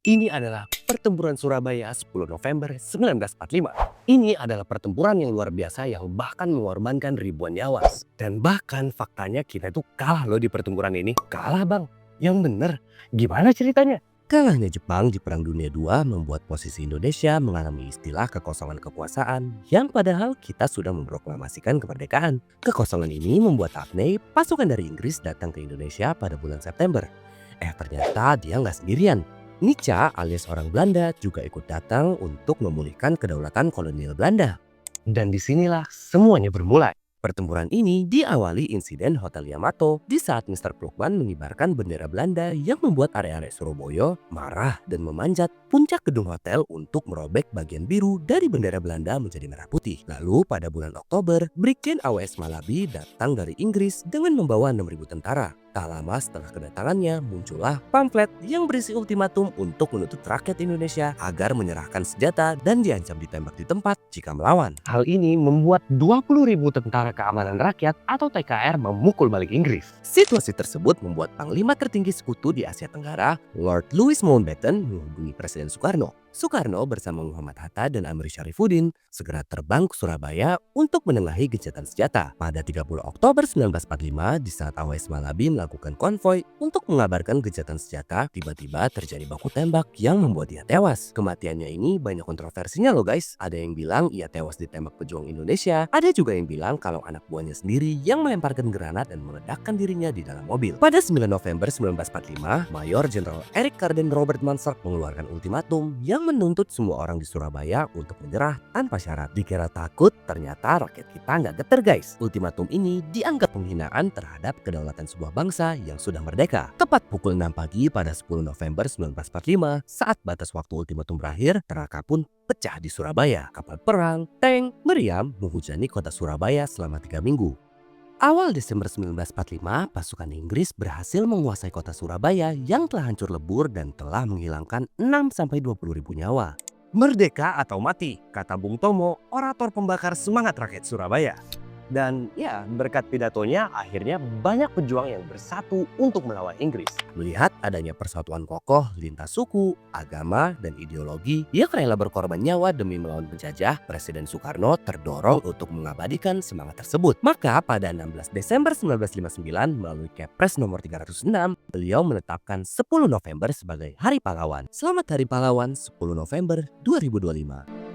Ini adalah pertempuran Surabaya 10 November 1945. Ini adalah pertempuran yang luar biasa yang bahkan mengorbankan ribuan nyawa. Dan bahkan faktanya kita itu kalah loh di pertempuran ini. Kalah bang, yang bener. Gimana ceritanya? Kalahnya Jepang di Perang Dunia II membuat posisi Indonesia mengalami istilah kekosongan kekuasaan yang padahal kita sudah memproklamasikan kemerdekaan. Kekosongan ini membuat Abney, pasukan dari Inggris datang ke Indonesia pada bulan September. Ternyata dia nggak sendirian. Nietzsche alias orang Belanda juga ikut datang untuk memulihkan kedaulatan kolonial Belanda. Dan disinilah semuanya bermulai. Pertempuran ini diawali insiden Hotel Yamato di saat Mr. Krugman mengibarkan bendera Belanda yang membuat area-area Surabaya marah dan memanjat puncak gedung hotel untuk merobek bagian biru dari bendera Belanda menjadi merah putih. Lalu pada bulan Oktober, Brigjen AWS Malabi datang dari Inggris dengan membawa 6.000 tentara. Tak lama setelah kedatangannya, muncullah pamflet yang berisi ultimatum untuk menuntut rakyat Indonesia agar menyerahkan senjata dan diancam ditembak di tempat jika melawan. Hal ini membuat 20.000 tentara keamanan rakyat atau TKR memukul balik Inggris. Situasi tersebut membuat Panglima tertinggi sekutu di Asia Tenggara, Lord Louis Mountbatten, menghubungi Presiden Soekarno. Soekarno bersama Muhammad Hatta dan Amir Syarifuddin segera terbang ke Surabaya untuk menengahi gencatan senjata. Pada 30 Oktober 1945, di saat AWS Malabi melakukan konvoi untuk mengabarkan gencatan senjata, tiba-tiba terjadi baku tembak yang membuat dia tewas. Kematiannya ini banyak kontroversinya loh guys. Ada yang bilang ia tewas ditembak pejuang Indonesia, ada juga yang bilang kalau anak buahnya sendiri yang melemparkan granat dan meledakkan dirinya di dalam mobil. Pada 9 November 1945, Mayor Jenderal Eric Carden Robert Mansart mengeluarkan ultimatum yang menuntut semua orang di Surabaya untuk menyerah tanpa syarat. Dikira takut, ternyata rakyat kita nggak geter guys. Ultimatum ini dianggap penghinaan terhadap kedaulatan sebuah bangsa yang sudah merdeka. Tepat pukul 6 pagi pada 10 November 1945, saat batas waktu ultimatum berakhir, neraka pun pecah di Surabaya. Kapal perang, tank, meriam menghujani kota Surabaya selama 3 minggu. Awal Desember 1945, pasukan Inggris berhasil menguasai kota Surabaya yang telah hancur lebur dan telah menghilangkan 6-20 ribu nyawa. Merdeka atau mati, kata Bung Tomo, orator pembakar semangat rakyat Surabaya. Dan ya, berkat pidatonya akhirnya banyak pejuang yang bersatu untuk melawan Inggris. Melihat adanya persatuan kokoh lintas suku, agama, dan ideologi yang rela berkorban nyawa demi melawan penjajah, Presiden Soekarno terdorong untuk mengabadikan semangat tersebut. Maka pada 16 Desember 1959 melalui Kepres nomor 306, beliau menetapkan 10 November sebagai Hari Pahlawan. Selamat Hari Pahlawan 10 November 2025.